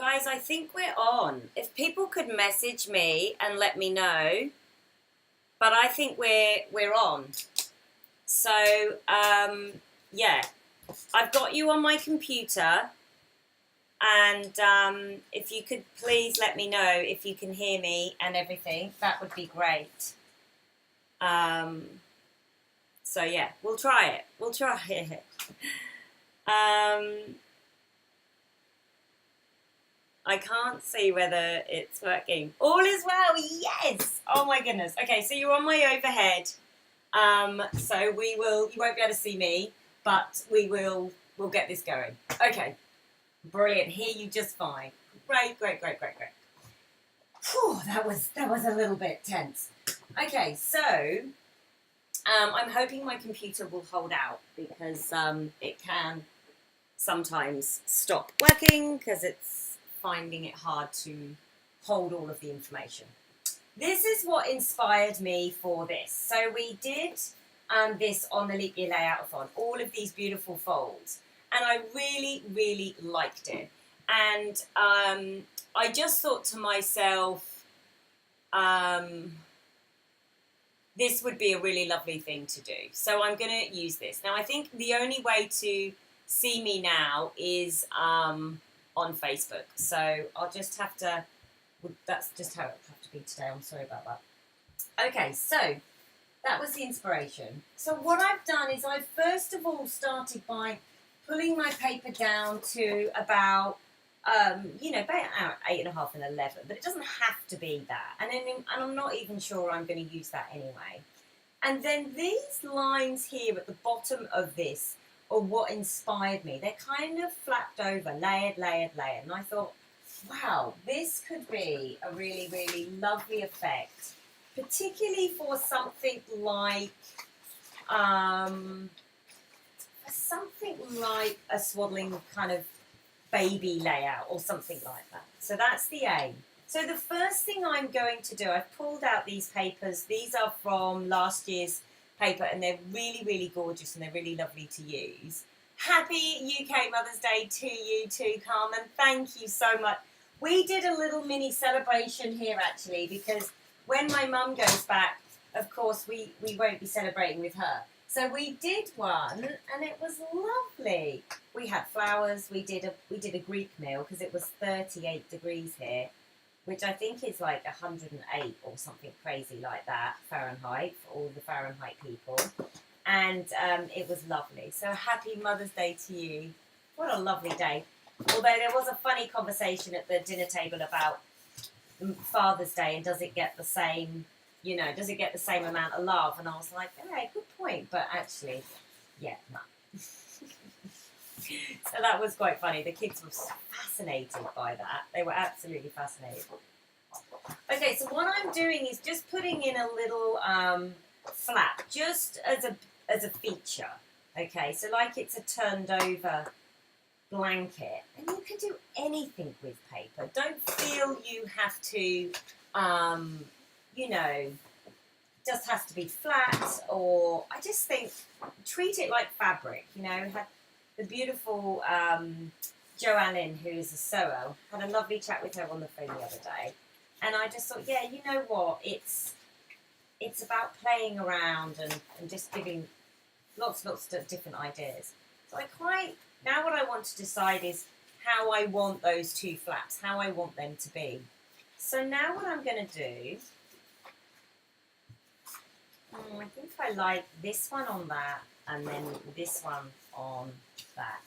Guys, I think we're on. If people could message me and let me know, but I think we're on. So, yeah, I've got you on my computer, and if you could please let me know if you can hear me and everything, that would be great. Um, so yeah, we'll try it. We'll try it. I can't see whether it's working. All is well, yes! Oh my goodness. Okay, so you're on my overhead. So you won't be able to see me, but we'll get this going. Okay, brilliant. Hear you just fine. Great. Whew, that was a little bit tense. Okay, so I'm hoping my computer will hold out because it can sometimes stop working because it's finding it hard to hold all of the information. This is what inspired me for this. So we did this on the Leap Year Layout-a-thon, all of these beautiful folds, and I really liked it. And I just thought to myself, this would be a really lovely thing to do. So I'm going to use this. Now, I think the only way to see me now is on Facebook. So I'll just have to, that's just how it will have to be today. I'm sorry about that. Okay, so that was the inspiration. So what I've done is I've first of all started by pulling my paper down to about, about 8.5 and 11, but it doesn't have to be that. And I'm not even sure I'm going to use that anyway. And then these lines here at the bottom of this are what inspired me. They're kind of flapped over, layered. And I thought, wow, this could be a really lovely effect, particularly for something like a swaddling kind of baby layout or something like that. So that's the aim. So the first thing I'm going to do, I've pulled out these papers. These are from last year's paper, and they're really gorgeous, and they're really lovely to use. Happy UK Mother's Day to you too, Carmen. Thank you so much. We did a little mini celebration here, actually, because when my mum goes back, of course, we won't be celebrating with her. So we did one, and it was lovely. We had flowers. We did a Greek meal because it was 38 degrees here, which I think is like 108 or something crazy like that Fahrenheit for all the Fahrenheit people. And it was lovely. So happy Mother's Day to you. What a lovely day. Although there was a funny conversation at the dinner table about Father's Day and does it get the same, does it get the same amount of love? And I was like, hey, good point. But actually, yeah, no. So that was quite funny. The kids were fascinated by that. They were absolutely fascinated. Okay, so what I'm doing is just putting in a little flap, just as a feature. Okay, so like it's a turned over blanket, and you can do anything with paper. Don't feel you have to, just has to be flat, or I just think treat it like fabric. Had the beautiful Jo Allen, who is a sewer, had a lovely chat with her on the phone the other day, and I just thought, yeah, you know what, it's about playing around and just giving lots of different ideas. So now what I want to decide is how I want those two flaps, how I want them to be. So now what I'm going to do, I think I like this one on that, and then this one on that.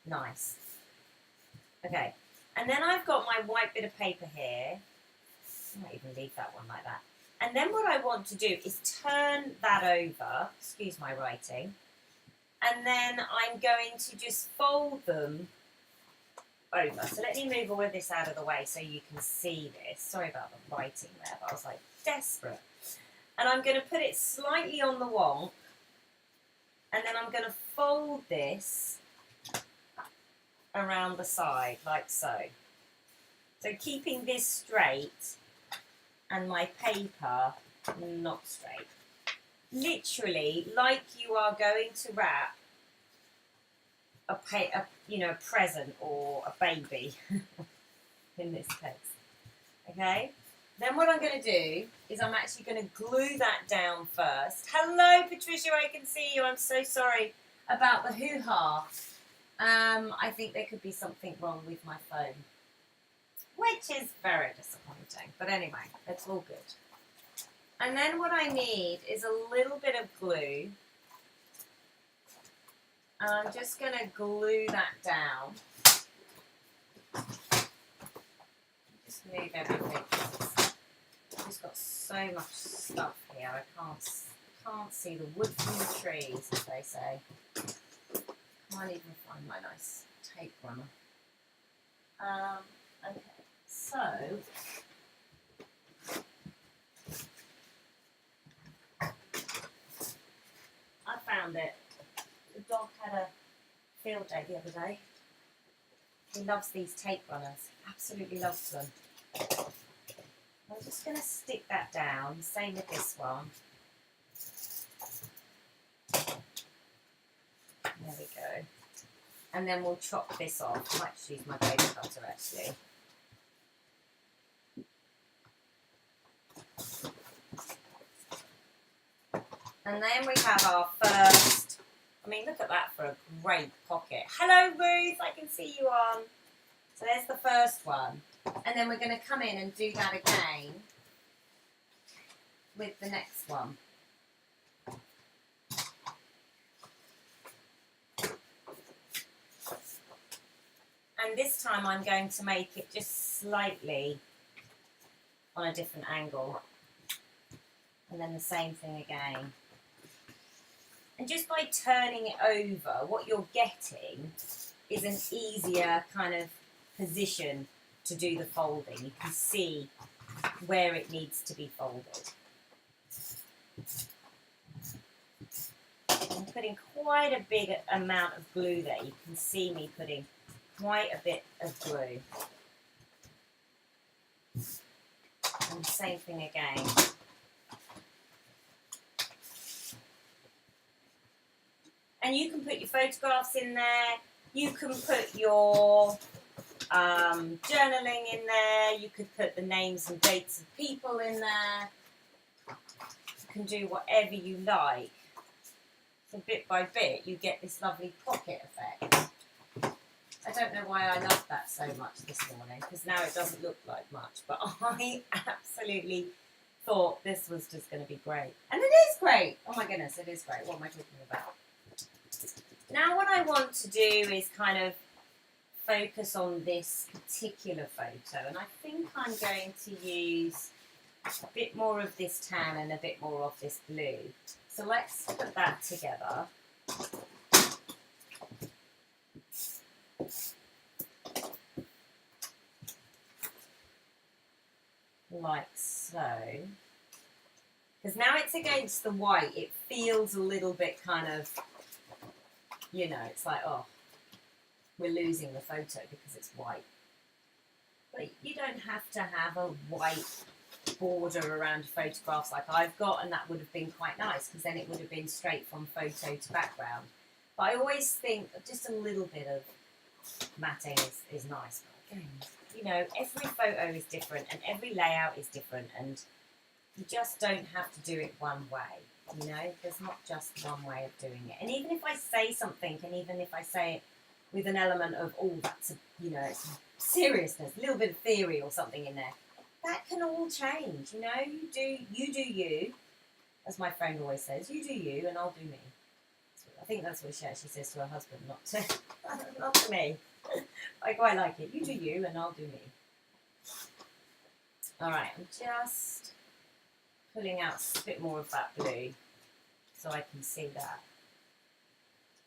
Nice. Okay, and then I've got my white bit of paper here. I might even leave that one like that. And then what I want to do is turn that over, excuse my writing, and then I'm going to just fold them over. So let me move all of this out of the way so you can see this. Sorry about the writing there, but I was like desperate. And I'm going to put it slightly on the wonk, and then I'm going to fold this around the side like so. So keeping this straight and my paper not straight. Literally, like you are going to wrap a present or a baby. in this case. Okay? Then what I'm going to do is I'm actually going to glue that down first. Hello, Patricia, I can see you. I'm so sorry about the hoo-ha. I think there could be something wrong with my phone, which is very disappointing. But anyway, it's all good. And then what I need is a little bit of glue. And I'm just going to glue that down. Just move everything. I've just got so much stuff here. I can't see the wood from the trees, as they say. Can't even find my nice tape runner. Okay, so I found it. The dog had a field day the other day. He loves these tape runners. Absolutely loves them. I'm just going to stick that down. Same with this one. There we go. And then we'll chop this off. I might just use my paper cutter actually. And then we have our first, I mean, look at that for a great pocket. Hello, Ruth, I can see you on. So there's the first one. And then we're going to come in and do that again with the next one. And this time I'm going to make it just slightly on a different angle. And then the same thing again. And just by turning it over, what you're getting is an easier kind of position to do the folding. You can see where it needs to be folded. I'm putting quite a big amount of glue there. You can see me putting quite a bit of glue. And the same thing again. And you can put your photographs in there. You can put your journaling in there. You could put the names and dates of people in there. You can do whatever you like. So bit by bit, you get this lovely pocket effect. I don't know why I love that so much this morning, because now it doesn't look like much, but I absolutely thought this was just going to be great. And it is great. Oh my goodness, it is great. What am I talking about? Now what I want to do is kind of focus on this particular photo, and I think I'm going to use a bit more of this tan and a bit more of this blue. So let's put that together. Like so. Because now it's against the white, it feels a little bit kind of, you know, it's like, oh, we're losing the photo because it's white. But you don't have to have a white border around photographs like I've got, and that would have been quite nice because then it would have been straight from photo to background. But I always think just a little bit of matting is nice. But again, you know, every photo is different and every layout is different, and you just don't have to do it one way. You know, there's not just one way of doing it. And even if I say something, and even if I say it with an element of, oh, that's, you know, it's seriousness, a little bit of theory or something in there, that can all change. You know, you do you, as my friend always says, you do you and I'll do me. So I think that's what she actually says to her husband, not to me. I quite like it. You do you and I'll do me. All right, I'm just pulling out a bit more of that blue so I can see that.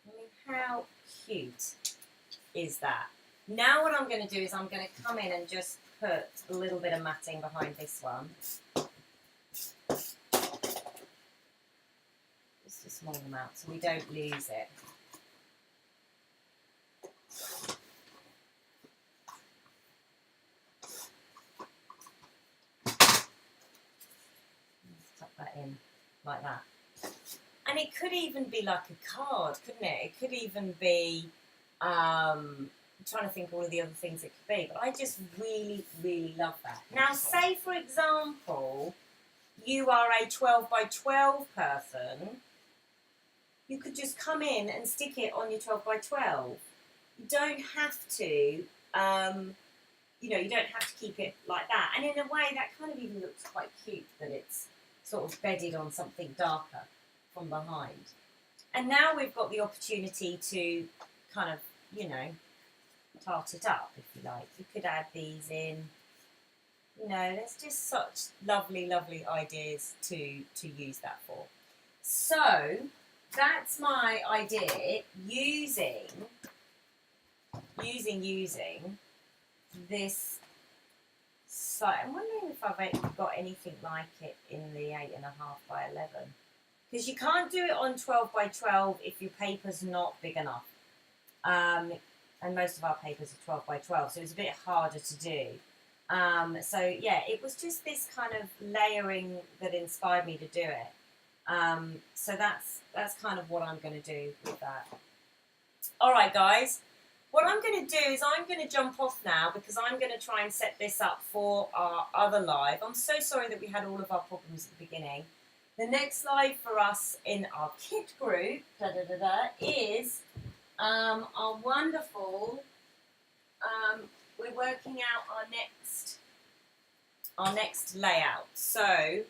I mean, how cute is that? Now what I'm going to do is I'm going to come in and just put a little bit of matting behind this one. Just a small amount so we don't lose it. Tuck that in like that. And it could even be like a card, couldn't it? It could even be, I'm trying to think of all of the other things it could be, but I just really, really love that. Now, say for example, you are a 12 by 12 person, you could just come in and stick it on your 12 by 12. You don't have to, you don't have to keep it like that. And in a way, that kind of even looks quite cute that it's sort of bedded on something darker from behind. And now we've got the opportunity to kind of, tart it up, if you like. You could add these in. There's just such lovely, lovely ideas to use that for. So that's my idea, using this site. I'm wondering if I've got anything like it in the 8.5 by 11. Because you can't do it on 12 by 12 if your paper's not big enough. And most of our papers are 12 by 12, so it's a bit harder to do. So yeah, it was just this kind of layering that inspired me to do it. So that's kind of what I'm going to do with that. All right, guys. What I'm going to do is I'm going to jump off now because I'm going to try and set this up for our other live. I'm so sorry that we had all of our problems at the beginning. The next live for us in our kit group is our wonderful. We're working out our next layout. So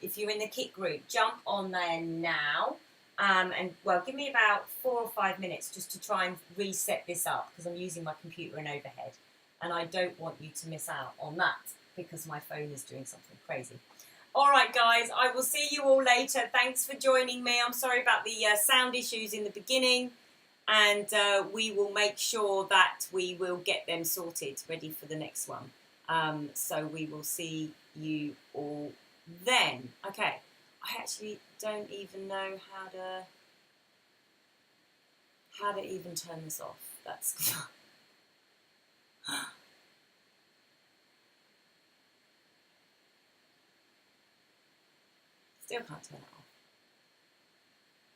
if you're in the kit group, jump on there now. And well, give me about 4 or 5 minutes just to try and reset this up because I'm using my computer in overhead and I don't want you to miss out on that because my phone is doing something crazy. All right, guys, I will see you all later. Thanks for joining me. I'm sorry about the sound issues in the beginning, and we will make sure that we will get them sorted, ready for the next one. So we will see you all then. Okay, I actually don't even know how to even turn this off. That's still can't turn it off.